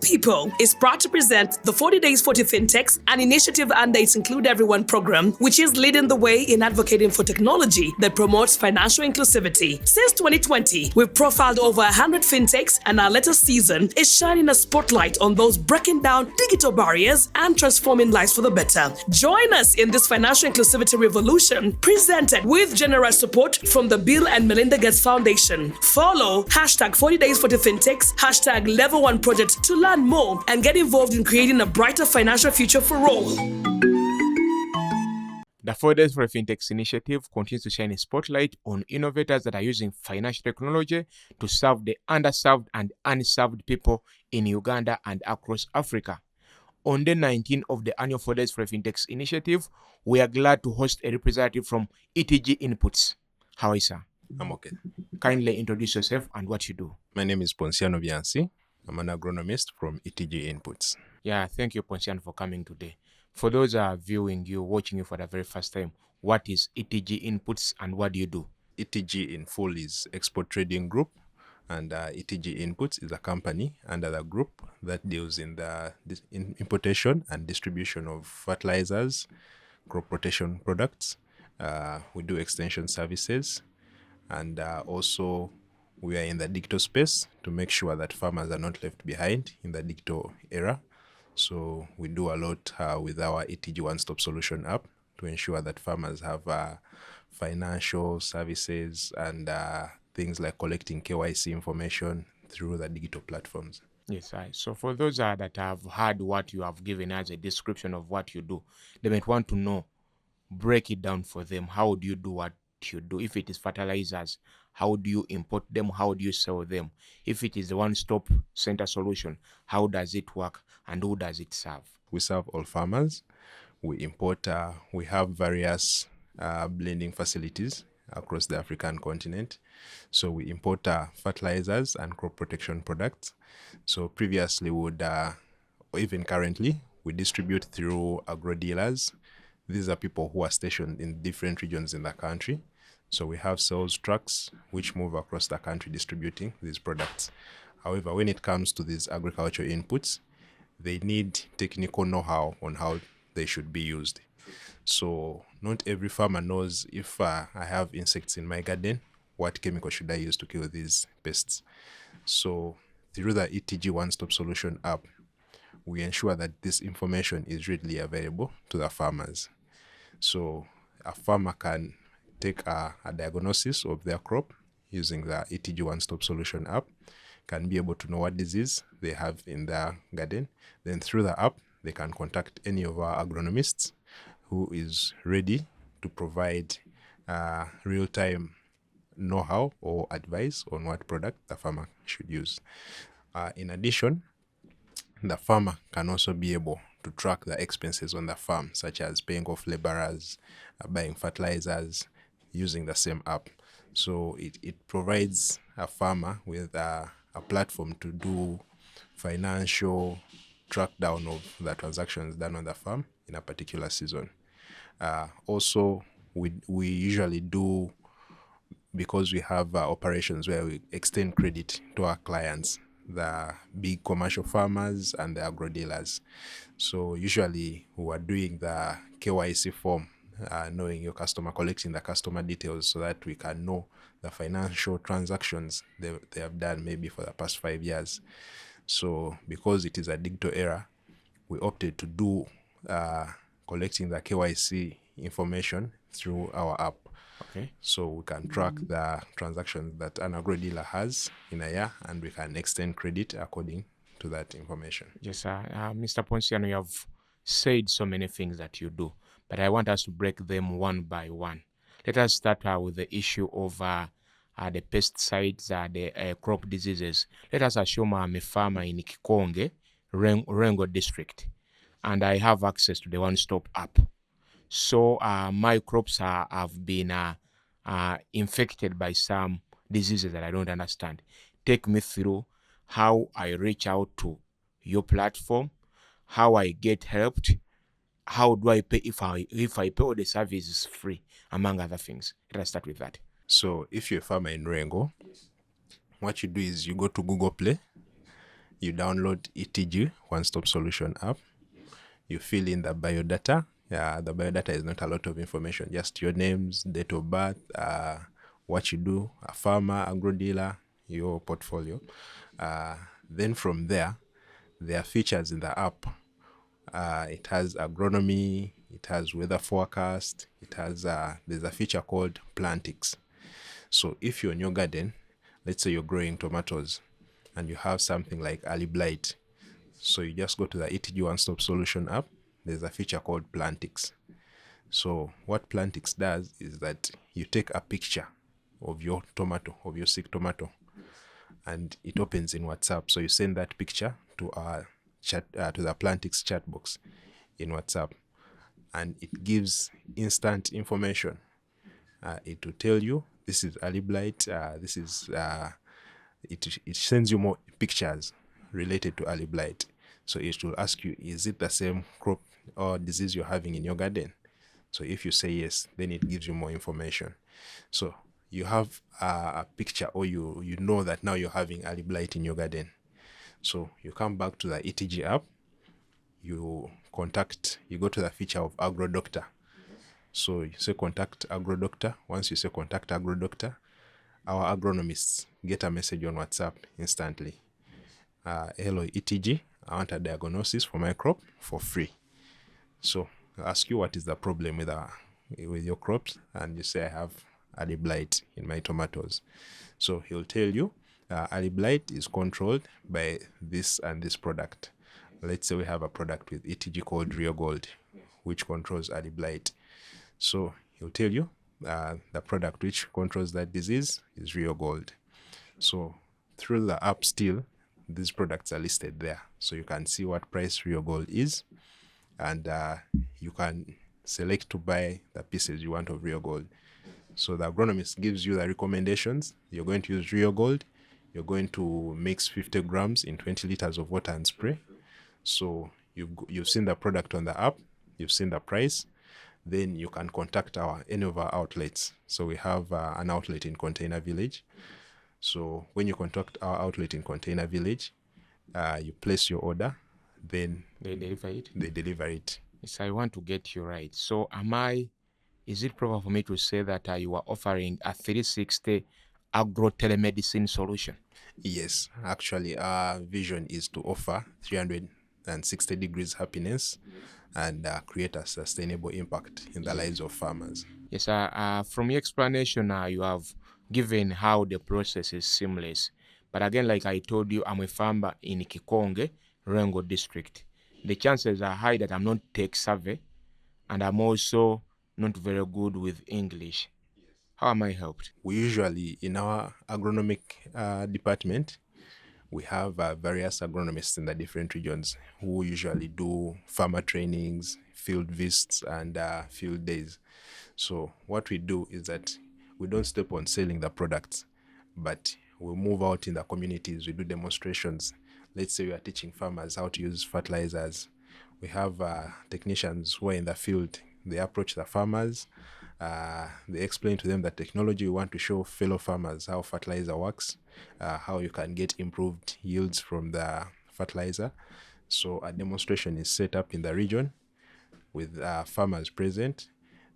People is proud to present the 40 Days 40 FinTechs, an initiative under its Include Everyone program, which is leading the way in advocating for technology that promotes financial inclusivity. Since 2020, we've profiled over 100 FinTechs, and our latest season is shining a spotlight on those breaking down digital barriers and transforming lives for the better. Join us in this financial inclusivity revolution, presented with generous support from the Bill and Melinda Gates Foundation. Follow hashtag 40 Days 40 FinTechs, hashtag Level 1 Project to learn more and get involved in creating a brighter financial future for all. The 4 Days for FinTechs initiative continues to shine a spotlight on innovators that are using financial technology to serve the underserved and unserved people in Uganda and across Africa. On day 19 of the annual 4 Days for FinTechs initiative, we are glad to host a representative from ETG Inputs. How are you, sir? I'm okay. Kindly introduce yourself and what you do. My name is Ponsiano Byansi. I'm an agronomist from ETG Inputs. Yeah, thank you, Ponsiano, for coming today. For those viewing you, watching you for the very first time, what is ETG Inputs and what do you do? ETG in full is Export Trading Group, and ETG Inputs is a company under the group that deals in the importation and distribution of fertilizers, crop protection products. We do extension services, and also we are in the digital space to make sure that farmers are not left behind in the digital era. So we do a lot with our ETG One-Stop Solution app to ensure that farmers have financial services and things like collecting KYC information through the digital platforms. Yes, so for those that have heard what you have given as a description of what you do, they might want to know, break it down for them. How do you do what you do? If it is fertilizers, how do you import them? How do you sell them? If it is the one-stop center solution, how does it work and who does it serve? We serve all farmers. We import, we have various blending facilities across the African continent. So we import fertilizers and crop protection products. So previously we would, or even currently, we distribute through agro dealers. These are people who are stationed in different regions in the country. So we have sales trucks which move across the country distributing these products. However, when it comes to these agricultural inputs, they need technical know-how on how they should be used. So not every farmer knows, if I have insects in my garden, what chemical should I use to kill these pests? So through the ETG One-Stop Solution app, we ensure that this information is readily available to the farmers. So a farmer can take a diagnosis of their crop using the ETG One-Stop Solution app, can be able to know what disease they have in their garden. Then through the app, they can contact any of our agronomists who is ready to provide real-time know-how or advice on what product the farmer should use. In addition, the farmer can also be able to track the expenses on the farm, such as paying off laborers, buying fertilizers, using the same app. So it provides a farmer with a platform to do financial track down of the transactions done on the farm in a particular season. Also, we usually do, because we have operations where we extend credit to our clients, the big commercial farmers and the agro dealers. So usually we are doing the KYC form, knowing your customer, collecting the customer details so that we can know the financial transactions they have done maybe for the past 5 years. So because it is a digital era, we opted to do collecting the KYC information through our app. Okay. So we can track the transactions that an agro dealer has in a year, and we can extend credit according to that information. Yes, Mr. Ponsiano, you have said so many things that you do, but I want us to break them one by one. Let us start with the issue of the pesticides, the crop diseases. Let us assume I'm a farmer in Kikonge, Rengo district, and I have access to the one-stop app. So my crops have been infected by some diseases that I don't understand. Take me through how I reach out to your platform, how I get helped, how do I pay if I pay all the services free, among other things. Let us start with that. So if you're a farmer in Rengo, what you do is you go to Google Play, You download ETG One-Stop Solution app. You fill in the biodata. The biodata is not a lot of information, just your names, date of birth, what you do, a farmer, agro dealer, your portfolio. Then from there are features in the app. It has agronomy, it has weather forecast, it has there's a feature called Plantix. So if you're in your garden, let's say you're growing tomatoes and you have something like early blight, so you just go to the ETG One-Stop Solution app. There's a feature called Plantix. So what Plantix does is that you take a picture of your tomato, of your sick tomato, and it opens in WhatsApp. So you send that picture to our chat, to the Plantix chat box in WhatsApp, and it gives instant information. It will tell you this is early blight. This is it sends you more pictures related to early blight. So it will ask you, is it the same crop or disease you're having in your garden? So if you say yes, then it gives you more information. So you have a picture, or you know that now you're having early blight in your garden. So you come back to the ETG app, you go to the feature of Agro Doctor. So you say contact Agro Doctor. Once you say contact Agro Doctor, our agronomists get a message on WhatsApp instantly. Hello ETG, I want a diagnosis for my crop for free. So I'll ask you what is the problem with your crops, and you say I have early blight in my tomatoes. So he'll tell you early blight is controlled by this and this product. Let's say we have a product with ETG called Rio Gold, which controls early blight. So he'll tell you the product which controls that disease is Rio Gold. So through the app still, these products are listed there. So you can see what price Rio Gold is, and you can select to buy the pieces you want of Rio Gold. So the agronomist gives you the recommendations. You're going to use Rio Gold. You're going to mix 50 grams in 20 liters of water and spray. So you've seen the product on the app. You've seen the price. Then you can contact any of our outlets. So we have an outlet in Container Village. So when you contact our outlet in Container Village, you place your order, then They deliver it? They deliver it. Yes, I want to get you right. So is it proper for me to say that you are offering a 360 agro-telemedicine solution? Yes, actually our vision is to offer 360 degrees happiness and create a sustainable impact in the lives of farmers. Yes, from your explanation, you have given how the process is seamless. But again, like I told you, I'm a farmer in Kikonge, Rengo district. The chances are high that I'm not tech savvy, and I'm also not very good with English. How am I helped? We usually, in our agronomic department, we have various agronomists in the different regions who usually do farmer trainings, field visits, and field days. So what we do is that we don't step on selling the products, but we move out in the communities. We do demonstrations. Let's say we are teaching farmers how to use fertilizers. We have technicians who are in the field. They approach the farmers. They explain to them the technology. We want to show fellow farmers how fertilizer works, how you can get improved yields from the fertilizer. So a demonstration is set up in the region with farmers present.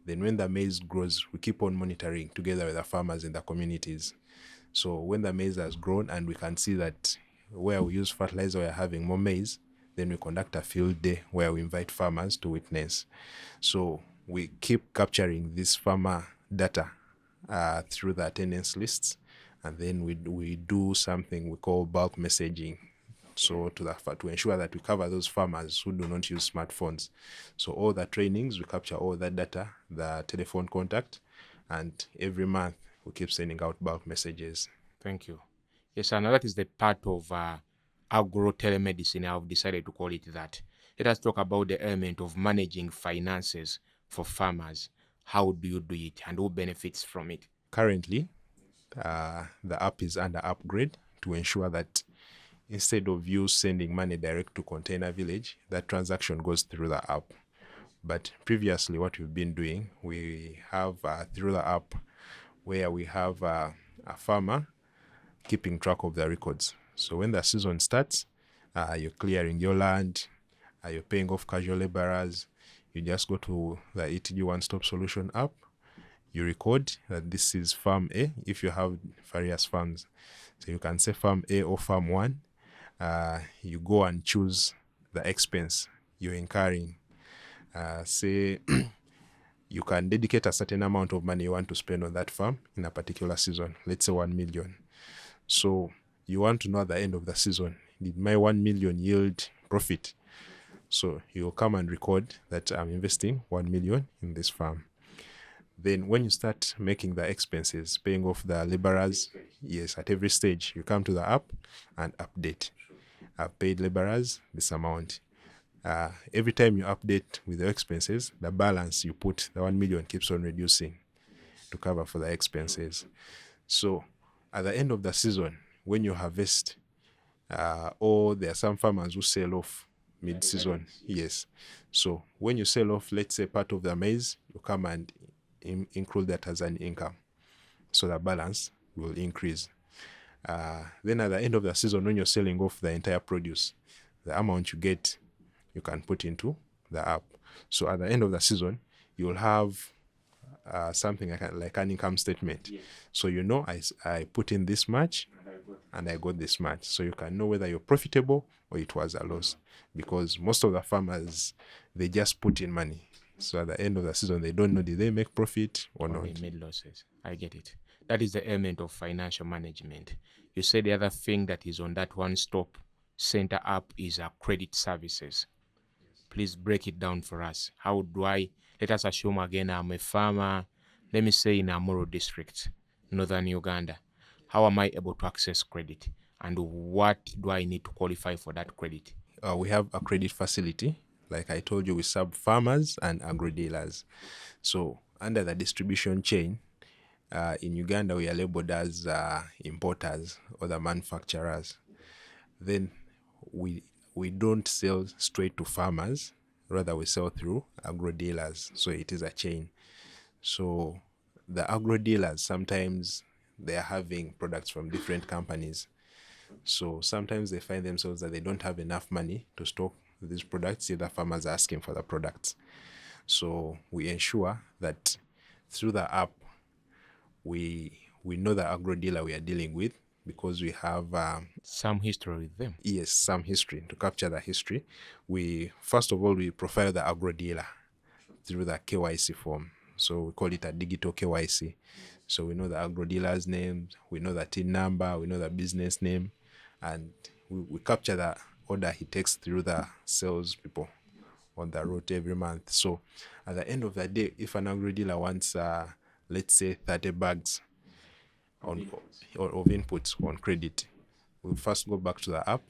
Then when the maize grows, we keep on monitoring together with the farmers in the communities. So when the maize has grown and we can see that where we use fertilizer, we are having more maize, then we conduct a field day where we invite farmers to witness. So we keep capturing this farmer data through the attendance lists, and then we do something we call bulk messaging. So to ensure that we cover those farmers who do not use smartphones. So all the trainings, we capture all that data, the telephone contact, and every month we keep sending out bulk messages. Thank you. Yes, and that is the part of agro-telemedicine. I've decided to call it that. Let us talk about the element of managing finances for farmers. How do you do it, and who benefits from it? Currently, the app is under upgrade to ensure that instead of you sending money direct to Container Village, that transaction goes through the app. But previously, what we've been doing, we have through the app where we have a farmer keeping track of the records. So when the season starts, you're clearing your land, you're paying off casual laborers. You just go to the ETG One-Stop Solution app. You record that this is farm A if you have various farms. So you can say farm A or farm 1. You go and choose the expense you're incurring. Say you can dedicate a certain amount of money you want to spend on that farm in a particular season, let's say 1 million. So you want to know at the end of the season, did my 1 million yield profit? So you'll come and record that I'm investing 1 million in this farm. Then when you start making the expenses, paying off the laborers, yes, at every stage, you come to the app and update. I've paid laborers this amount. Every time you update with the expenses, the balance you put, the 1 million, keeps on reducing to cover for the expenses. So at the end of the season, when you harvest, or there are some farmers who sell off mid-season, yes. So when you sell off, let's say part of the maize, you come and include that as an income. So the balance will increase. Then at the end of the season, when you're selling off the entire produce, the amount you get, you can put into the app. So at the end of the season, you'll have something like an income statement. Yes. So you know, I put in this much and I got this much. So you can know whether you're profitable or it was a loss. Because most of the farmers, they just put in money. So at the end of the season, they don't know, did they make profit or not? They made losses. I get it. That is the element of financial management. You said the other thing that is on that one-stop center app is credit services. Please break it down for us. How do let us assume again I'm a farmer, let me say in Amuru district, northern Uganda. How am I able to access credit? And what do I need to qualify for that credit? We have a credit facility. Like I told you, we serve farmers and agro-dealers. So under the distribution chain, in Uganda, we are labeled as importers or the manufacturers. Then we don't sell straight to farmers, rather we sell through agro-dealers. So it is a chain. So the agro-dealers, sometimes they are having products from different companies. So sometimes they find themselves that they don't have enough money to stock these products, if the farmers are asking for the products. So we ensure that through the app, we know the agro-dealer we are dealing with, because we have some history with them. Yes, some history. To capture the history, first of all we profile the agro-dealer through the KYC form. So we call it a digital KYC. So we know the agro-dealer's name, we know the TIN number, we know the business name, and we capture the order he takes through the sales people on the route every month. So at the end of the day, if an agro-dealer wants, let's say 30 bags of inputs on credit, we'll first go back to the app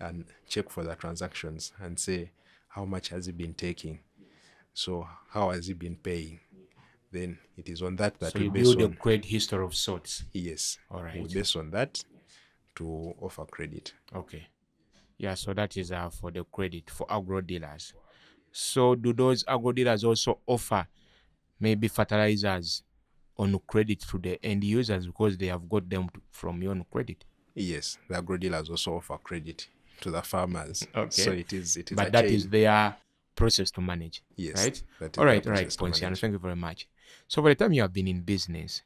and check for the transactions and say, how much has he been taking? So how has he been paying? Then it is on that so we you base build on a credit history of sorts. Yes. All right. We base on that to offer credit. Okay. Yeah, so that is for the credit for agro dealers. So do those agro dealers also offer maybe fertilizers on credit to the end users because they have got them from your own credit? Yes, the agro dealers also offer credit to the farmers. Okay. So it is but a that chain. is their process to manage. Yes. Right? That is all right, Ponsiano, thank you very much. So by the time you have been in business,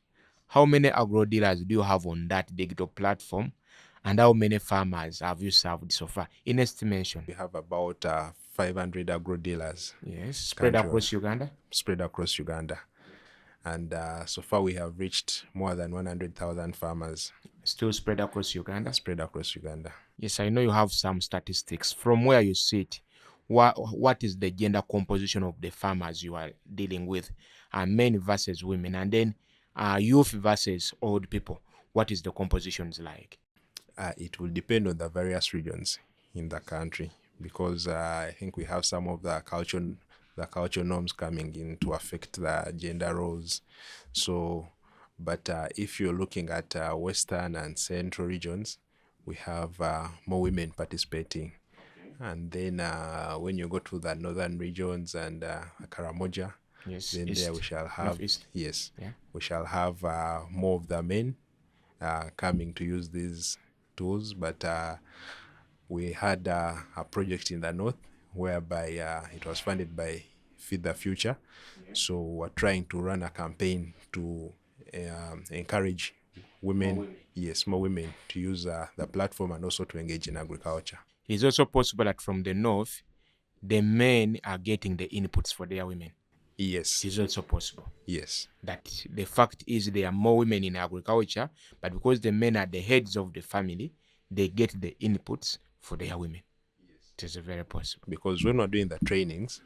how many agro dealers do you have on that digital platform? And how many farmers have you served so far? In estimation. We have about 500 agro dealers. Yes, spread across Uganda? Spread across Uganda. And so far we have reached more than 100,000 farmers. Still spread across Uganda? Spread across Uganda. Yes, I know you have some statistics. From where you sit, what is the gender composition of the farmers you are dealing with? Men versus women, and then youth versus old people. What is the compositions like? It will depend on the various regions in the country, because I think we have some of the cultural norms coming in to affect the gender roles. So, but if you're looking at Western and Central regions, we have more women participating. And then when you go to the northern regions and Karamoja, yes, then east, there we shall have northeast. Yes, yeah. We shall have more of the men coming to use these tools. But We had a project in the north whereby it was funded by Feed the Future. So we're trying to run a campaign to encourage women, yes, more women to use the platform and also to engage in agriculture. It's also possible that from the north, the men are getting the inputs for their women. Yes. It is also possible. Yes. That the fact is there are more women in agriculture, but because the men are the heads of the family, they get the inputs for their women. It is very possible. Because when we're doing the trainings,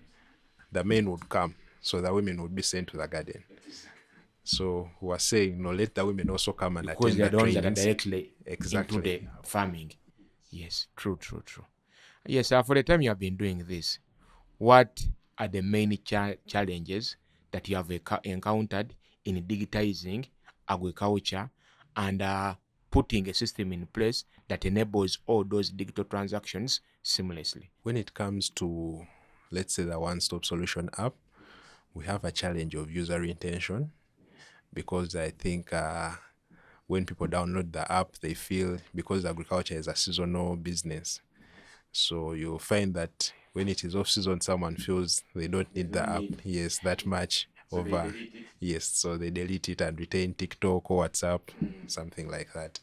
the men would come, so the women would be sent to the garden. So we are saying, no, let the women also come and Because attend they are the the ones that are trainings. directly Exactly. into the farming. Yes, true. Yes, for the time you have been doing this, what are the main challenges that you have encountered in digitizing agriculture and putting a system in place that enables all those digital transactions seamlessly? When it comes to, let's say, the one-stop solution app, we have a challenge of user retention, because I think when people download the app, they feel, because agriculture is a seasonal business, so you'll find that when it is off season, someone feels they don't need the app, yes, that much over, yes, so they delete it and retain TikTok or WhatsApp, something like that.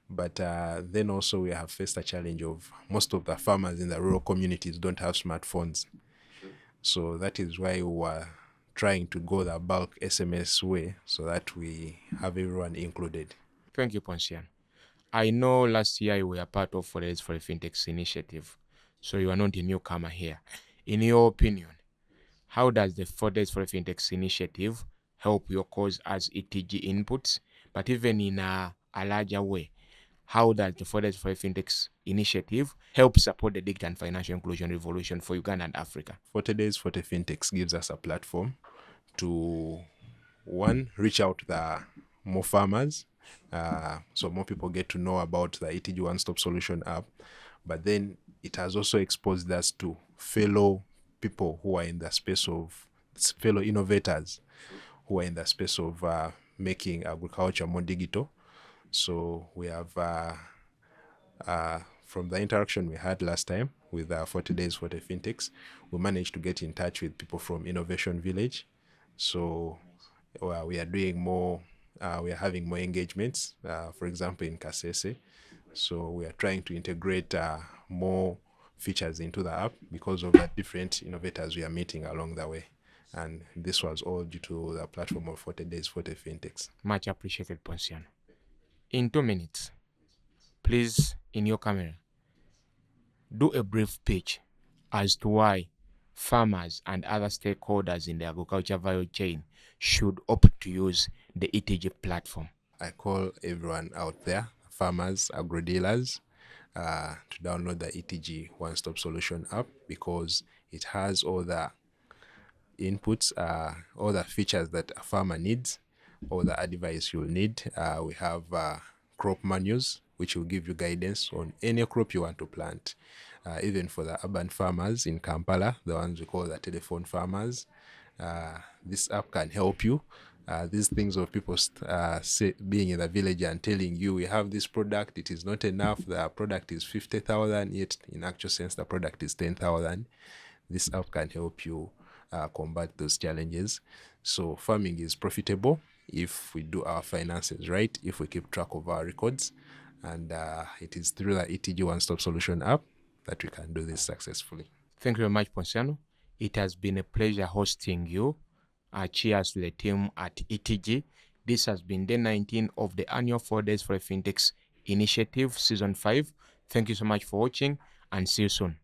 But then also we have faced a challenge of most of the farmers in the rural communities don't have smartphones. So that is why we were trying to go the bulk SMS way, so that we have everyone included. Thank you, Ponsiano. I know last year you were part of Forest for Fintechs initiative, so you are not a newcomer here. In your opinion, how does the Forest for Fintechs initiative help your cause as ETG Inputs? But even in a larger way, how does the Forest for Fintechs initiative help support the digital and financial inclusion revolution for Uganda and Africa? 40 Days 40 Fintechs gives us a platform to, one, reach out to the more farmers, so more people get to know about the ETG One-Stop Solution app. But then it has also exposed us to fellow people who are in the space of, fellow innovators who are in the space of making agriculture more digital. So we have, from the interaction we had last time with 40 Days 40 Fintechs, we managed to get in touch with people from Innovation Village. So we are doing more, we are having more engagements, for example, in Kasese. So we are trying to integrate more features into the app because of the different innovators we are meeting along the way. And this was all due to the platform of 40 Days 40 Fintechs. Much appreciated, Ponsiano. In 2 minutes, please, in your camera, do a brief pitch as to why farmers and other stakeholders in the agriculture value chain should opt to use the ETG platform. I call everyone out there, farmers, agro dealers, to download the ETG One-Stop Solution app, because it has all the inputs, all the features that a farmer needs, all the advice you'll need. We have crop manuals, which will give you guidance on any crop you want to plant. Even for the urban farmers in Kampala, the ones we call the telephone farmers, this app can help you. These things of people being in the village and telling you, we have this product, it is not enough, the product is 50,000, yet in actual sense the product is 10,000. This app can help you combat those challenges. So farming is profitable if we do our finances right, if we keep track of our records, and it is through the ETG One-Stop Solution app that we can do this successfully. Thank you very much, Ponsiano. It has been a pleasure hosting you. Cheers to the team at ETG. This has been day 19 of the annual 4 Days for Fintechs initiative, season 5. Thank you so much for watching, and see you soon.